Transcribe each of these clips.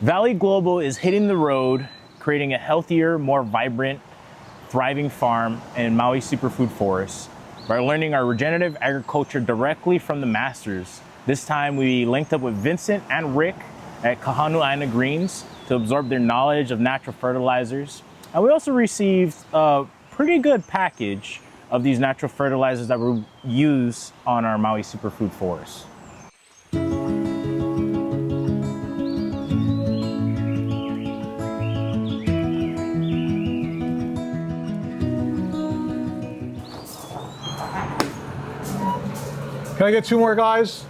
Valley Global is hitting the road, creating a healthier, more vibrant, thriving farm in Maui superfood forests by learning our regenerative agriculture directly from the masters. This time we linked up with Vincent and Rick at Kahanu Aina Greens to absorb their knowledge of natural fertilizers. And we also received a pretty good package of these natural fertilizers that we use on our Maui superfood forests. Can I get 2 more guys?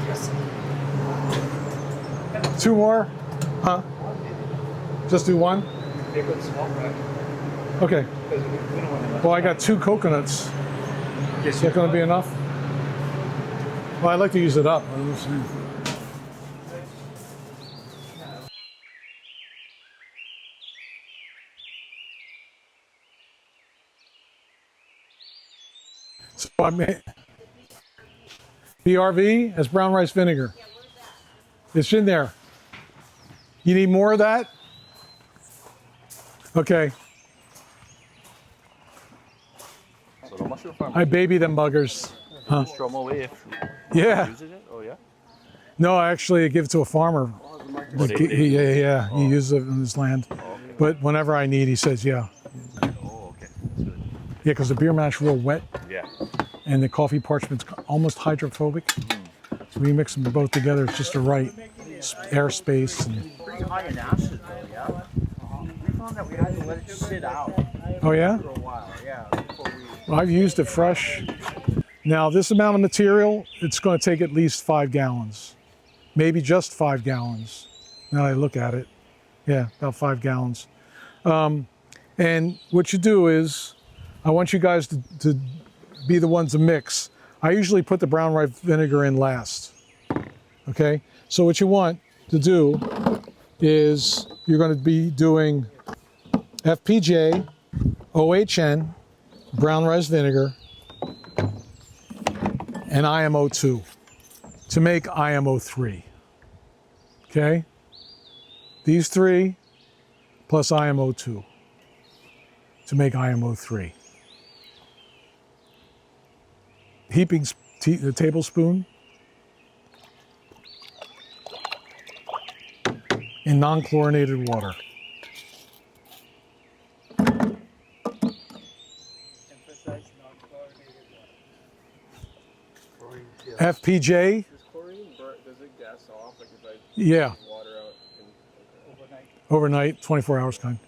Yes. 2 more? Huh? Just do 1? Okay. Well, I got 2 coconuts. Is that going to be enough? Well, I'd like to use it up. So I made BRV as brown rice vinegar. It's in there. You need more of that? Okay. I baby them buggers. Huh? Just throw them away if Yeah. uses it? Oh yeah? No, actually I give it to a farmer. He uses it on his land. Oh, okay. But whenever I need, he says, yeah. Oh, okay. That's good. Yeah, because the beer mash real wet Yeah. and the coffee parchment's almost hydrophobic. So we mix them both together, it's just the right airspace. And... Pretty high in acid though, yeah? We found that we had to let it sit out Oh yeah? for a while, yeah. Before we... Well, I've used it fresh. Now this amount of material, it's going to take at least 5 gallons. Maybe just 5 gallons. Now that I look at it. Yeah, about 5 gallons. And what you do is, I want you guys to be the ones to mix. I usually put the brown rice vinegar in last. Okay? So what you want to do is, you're going to be doing FPJ, OHN, brown rice vinegar, and IMO2 to make IMO3. Okay? These 3 plus IMO2 to make IMO3. Heaping the tablespoon in non-chlorinated water. FPJ. Does chlorine does it gas off? Like if I Yeah. water out overnight? Overnight, 24 hours kind.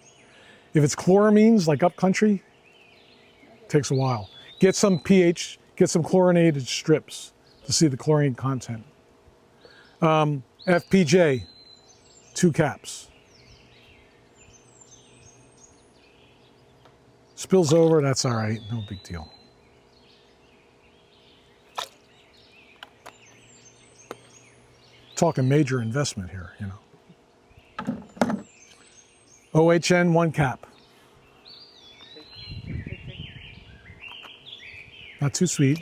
If it's chloramines, like upcountry, takes a while. Get some pH, get some chlorinated strips to see the chlorine content. FPJ, 2 caps. Spills over, that's all right, no big deal. Talking major investment here, you know. OHN, 1 cap. Not too sweet.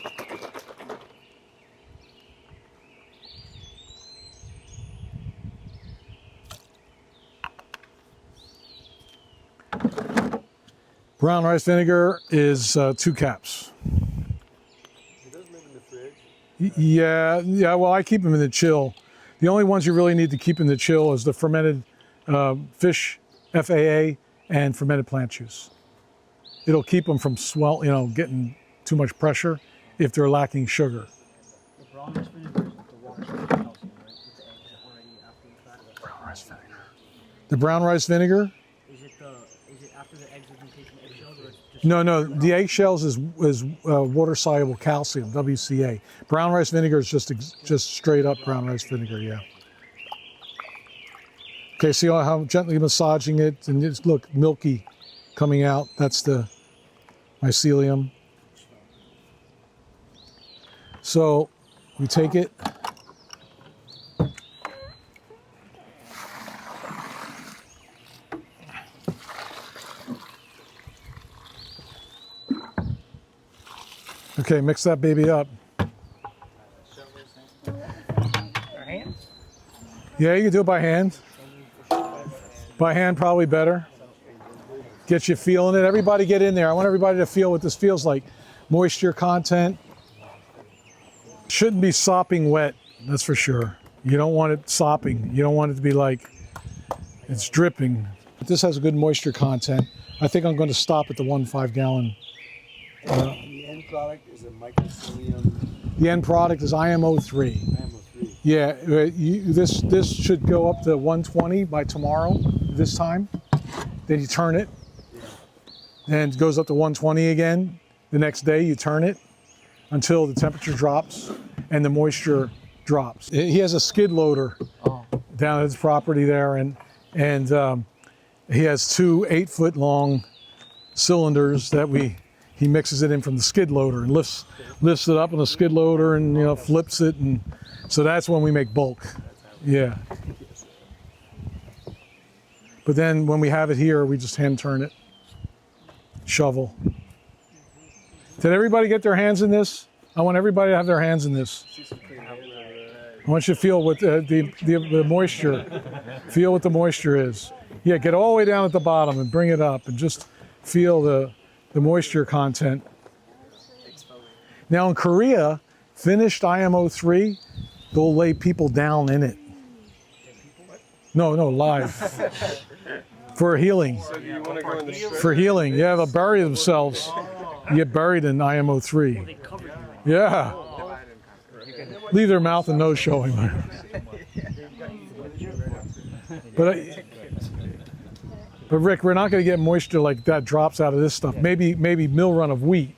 Brown rice vinegar is 2 caps. It does live in the fridge. Yeah, well, I keep them in the chill. The only ones you really need to keep in the chill is the fermented fish FAA and fermented plant juice. It'll keep them from getting too much pressure if they're lacking sugar. The brown rice vinegar is the water calcium, right? With the eggs already after the fact. Brown rice vinegar. The brown rice vinegar? Is it after the eggs have been taken eggshells, or it's just No. The eggshells is water soluble calcium, WCA. Brown rice vinegar is just straight up brown rice vinegar. Yeah. Okay, see how I'm gently massaging it, and it's, look, milky coming out. That's the mycelium. So we take it. Okay, mix that baby up. Our hands? Yeah, you can do it by hand. By hand, probably better. Get you feeling it. Everybody get in there. I want everybody to feel what this feels like. Moisture content. Shouldn't be sopping wet, that's for sure. You don't want it sopping. You don't want it to be like it's dripping. But this has a good moisture content. I think I'm going to stop at the 1.5 gallon. The end product is a microcilium The end product is IMO3. IMO3. Yeah, this should go up to 120 by tomorrow, this time. Then you turn it. Then it goes up to 120 again. The next day you turn it until the temperature drops and the moisture drops. He has a skid loader down at his property there, and he has two 8-foot long cylinders that he mixes it in from the skid loader and lifts it up on the skid loader and flips it, and so that's when we make bulk. Yeah. But then when we have it here, we just hand turn it, shovel. Did everybody get their hands in this? I want everybody to have their hands in this. I want you to feel what the moisture, feel what the moisture is. Yeah, get all the way down at the bottom and bring it up and just feel the moisture content. Now in Korea, finished IMO3, they'll lay people down in it. No, live. For healing. For healing, yeah, they'll bury themselves. You get buried in IMO3. Yeah. Leave their mouth and nose showing. But Rick, we're not going to get moisture like that drops out of this stuff. Maybe mill run of wheat.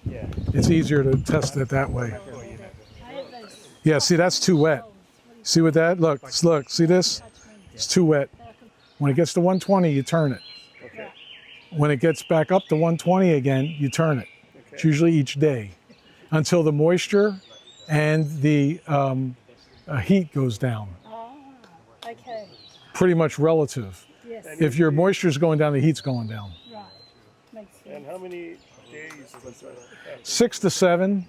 It's easier to test it that way. Yeah, see, that's too wet. See what that? Look, see this? It's too wet. When it gets to 120, you turn it. When it gets back up to 120 again, you turn it. It's usually each day until the moisture and the heat goes down. Okay. Pretty much relative. Yes. If your moisture is going down, the heat's going down. Right. Makes sense. And how many days was that? 6 to 7.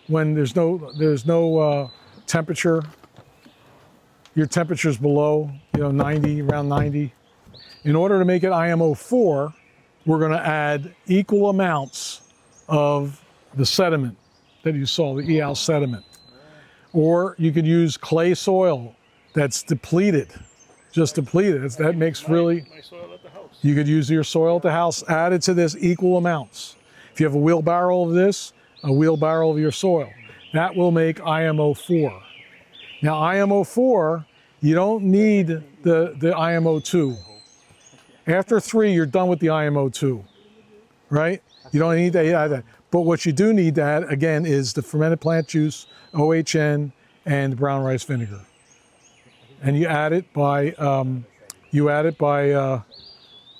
When there's no temperature. Your temperature's below 90, around 90. In order to make it IMO4, we're going to add equal amounts of the sediment that you saw, the EAL sediment. Or you could use clay soil that's depleted, just depleted. That makes really, My soil at the house. you could use your soil at the house added to this equal amounts. If you have a wheelbarrow of this, a wheelbarrow of your soil, that will make IMO4. Now IMO4, you don't need the IMO2. After 3, you're done with the IMO2, right? You don't need to add that. But what you do need to add, again, is the fermented plant juice, OHN, and brown rice vinegar. And you add it by the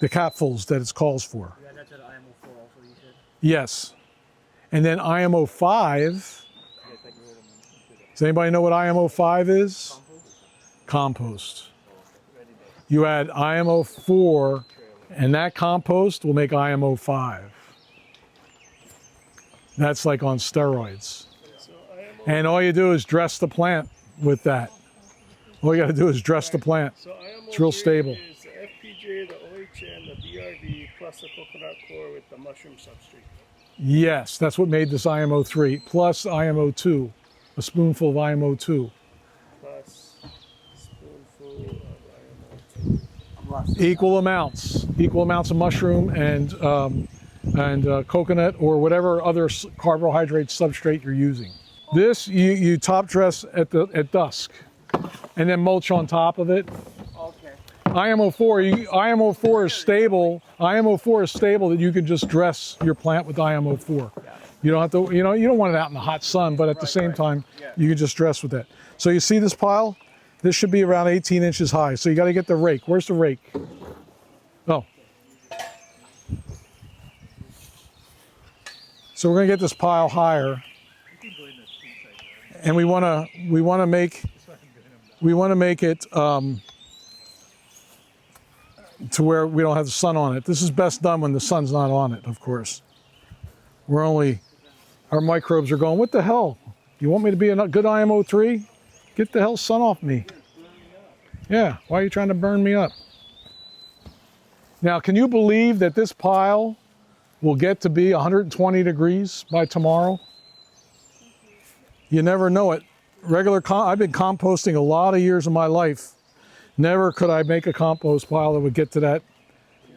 capfuls that it calls for. Yeah, that's at IMO4 also, you said. Yes. And then IMO5, does anybody know what IMO5 is? Compost. You add IMO4, and that compost will make IMO5. That's like on steroids. And all you do is dress the plant with that. All you got to do is dress the plant. So IMO It's real stable. is the FPJ, the OHN, the BRB, plus the coconut core with the mushroom substrate. Yes, that's what made this IMO3, plus IMO2, a spoonful of IMO2. Plus spoonful of IMO2. Equal amounts of mushroom and coconut or whatever other carbohydrate substrate you're using. This you top dress at dusk, and then mulch on top of it. Okay. IMO4 is stable. IMO4 is stable that you can just dress your plant with IMO4. You don't have to. You don't want it out in the hot sun, but at the same time, you can just dress with that. So you see this pile? This should be around 18 inches high. So you got to get the rake. Where's the rake? Oh. So we're going to get this pile higher. And we want to make it to where we don't have the sun on it. This is best done when the sun's not on it, of course. Our microbes are going, what the hell? You want me to be a good IMO3? Get the hell sun off me. Yeah, why are you trying to burn me up? Now, can you believe that this pile will get to be 120 degrees by tomorrow? You never know it. I've been composting a lot of years of my life. Never could I make a compost pile that would get to that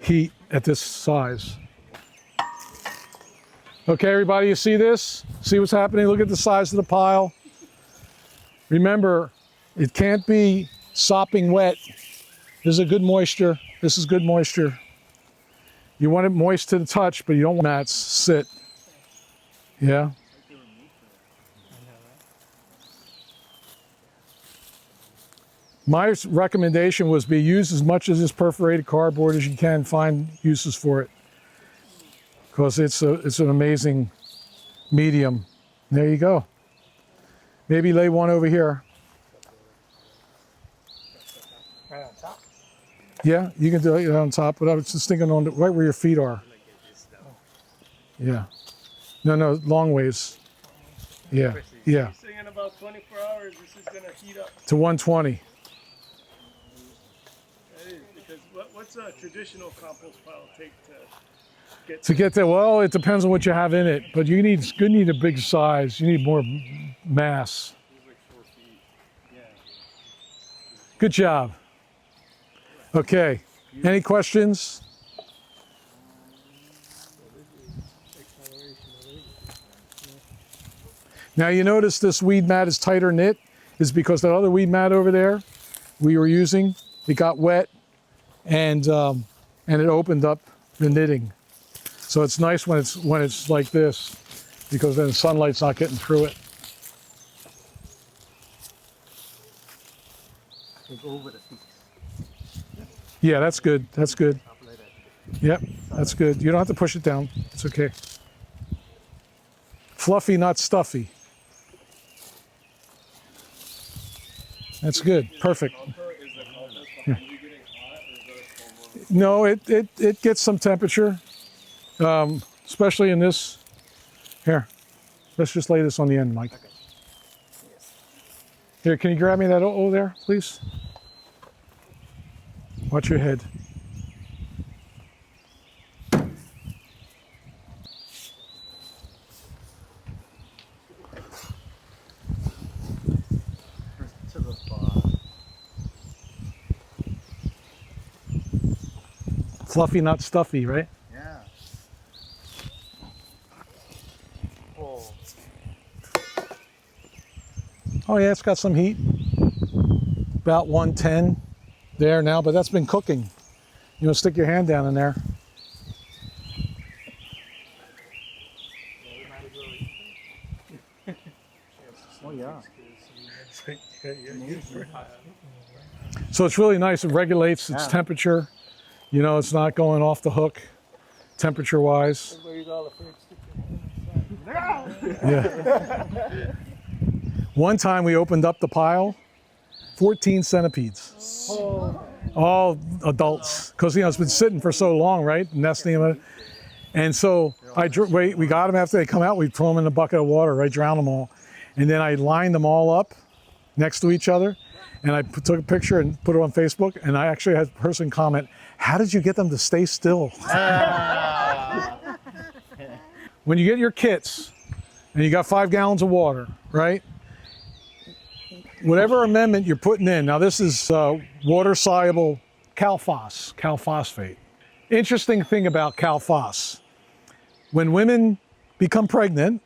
heat at this size. Okay, everybody, you see this? See what's happening? Look at the size of the pile. Remember, it can't be sopping wet. This is a good moisture. This is good moisture. You want it moist to the touch, but you don't want mats sit. Yeah? My recommendation was be use as much of this perforated cardboard as you can, find uses for it. Because it's an amazing medium. There you go. Maybe lay one over here. Right on top. Yeah, you can do it on top, but I was just thinking on right where your feet are. Yeah. No, long ways. Yeah, yeah. He's saying in about 24 hours, this is going to heat up. To 120. That is, because what's a traditional compost pile take to get To get there, well, it depends on what you have in it, but you need a big size. You need more mass. Good job. Okay, any questions? Now you notice this weed mat is tighter knit is because that other weed mat over there we were using, it got wet and it opened up the knitting. So it's nice when it's like this because then the sunlight's not getting through it. Over the feet. Yeah, that's good. That's good. Yep, that's good. You don't have to push it down. It's okay. Fluffy, not stuffy. That's good. Perfect. Yeah. No, it gets some temperature, especially in this. Here, let's just lay this on the end, Mike. Okay. Yes. Here, can you grab me that O there, please? Watch your head. To the bottom. Fluffy, not stuffy, right? Yeah. Oh. Oh yeah, it's got some heat. About 110 there now, but that's been cooking. You want to stick your hand down in there. Oh yeah. So it's really nice. It regulates its temperature. You know, it's not going off the hook temperature-wise. Yeah. One time we opened up the pile, 14 centipedes. All adults, because you know it's been sitting for so long, right? Nesting in it. And so we got them after they come out. We throw them in a bucket of water, right? Drown them all, and then I lined them all up next to each other, and I took a picture and put it on Facebook. And I actually had a person comment, "How did you get them to stay still?" When you get your kits and you got 5 gallons of water, right? Whatever amendment you're putting in, now this is water-soluble calphosphate. Interesting thing about calphos, when women become pregnant,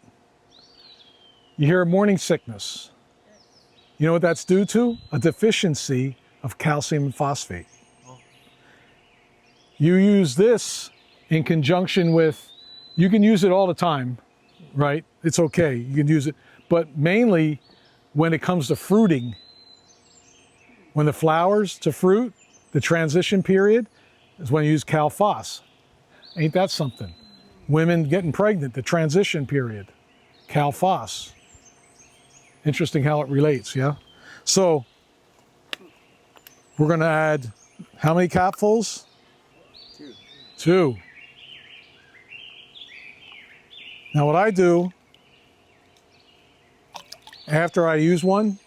you hear morning sickness. You know what that's due to? A deficiency of calcium and phosphate. You use this in conjunction with, you can use it all the time, right? It's okay, you can use it, but mainly when it comes to fruiting, when the flowers to fruit, the transition period is when you use calphos. Ain't that something? Women getting pregnant, the transition period, calphos. Interesting how it relates, yeah? So we're going to add how many capfuls? Two. Now what I do, after I use one,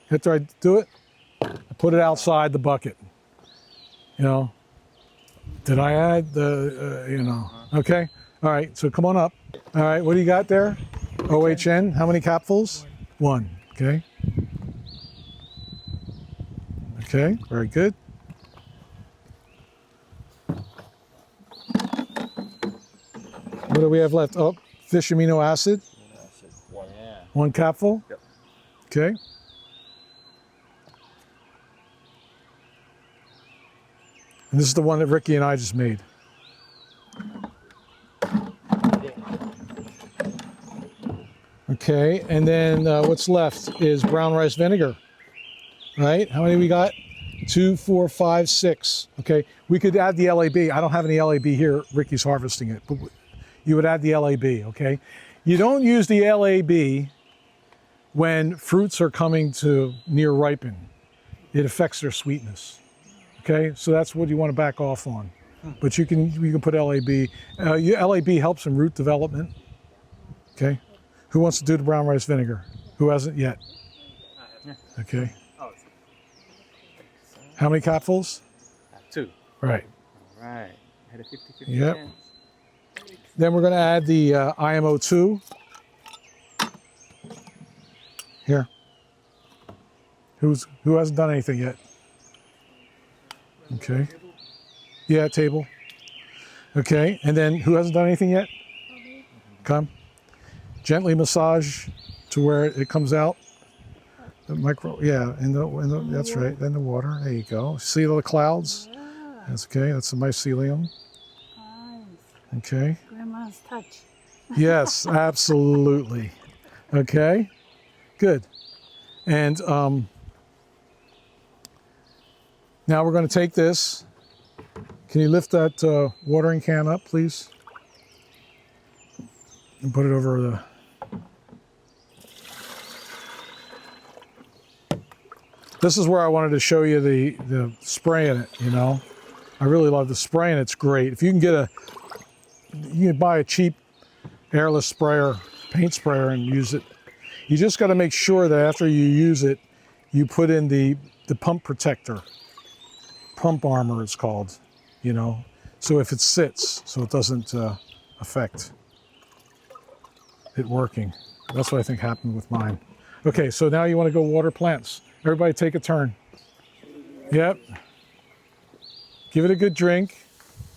after I do it, I put it outside the bucket. You know, did I add the, you know, okay. All right, so come on up. All right, what do you got there? OHN, how many capfuls? One, okay. Okay, very good. What do we have left? Oh, fish amino acid. One capful. Yep. Okay. And this is the one that Ricky and I just made. Okay, and then what's left is brown rice vinegar. Right? How many we got? 2, 4, 5, 6. Okay, we could add the LAB. I don't have any LAB here. Ricky's harvesting it, but you would add the LAB. Okay, you don't use the LAB when fruits are coming to near ripen. It affects their sweetness. Okay, so that's what you want to back off on. But you can put LAB. LAB helps in root development. Okay, who wants to do the brown rice vinegar? Who hasn't yet? Okay. How many capfuls? 2. Right. All right. Had a 50-50 Yep. chance. Then we're going to add the IMO2. Here. Who hasn't done anything yet? Okay. Yeah, table. Okay, and then who hasn't done anything yet? Come. Gently massage to where it comes out. The micro, yeah, that's right. Then the water. There you go. See the clouds? That's okay. That's the mycelium. Nice. Okay. Grandma's touch. Yes, absolutely. Okay. Good. And now we're going to take this. Can you lift that watering can up, please? And put it over the. This is where I wanted to show you the spray in it, you know. I really love the spray and it's great. If you can you can buy a cheap airless sprayer, paint sprayer and use it. You just got to make sure that after you use it, you put in the pump protector. Pump armor it's called, you know. So if it sits, so it doesn't affect it working. That's what I think happened with mine. Okay, so now you want to go water plants. Everybody take a turn. Yep. Give it a good drink.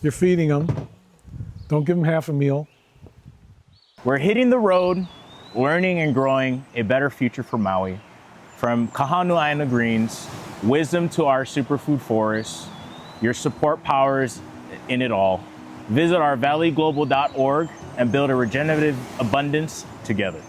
You're feeding them. Don't give them half a meal. We're hitting the road, learning and growing a better future for Maui. From Kahanu Aina greens, wisdom to our superfood forests, your support powers in it all. Visit our valleyglobal.org and build a regenerative abundance together.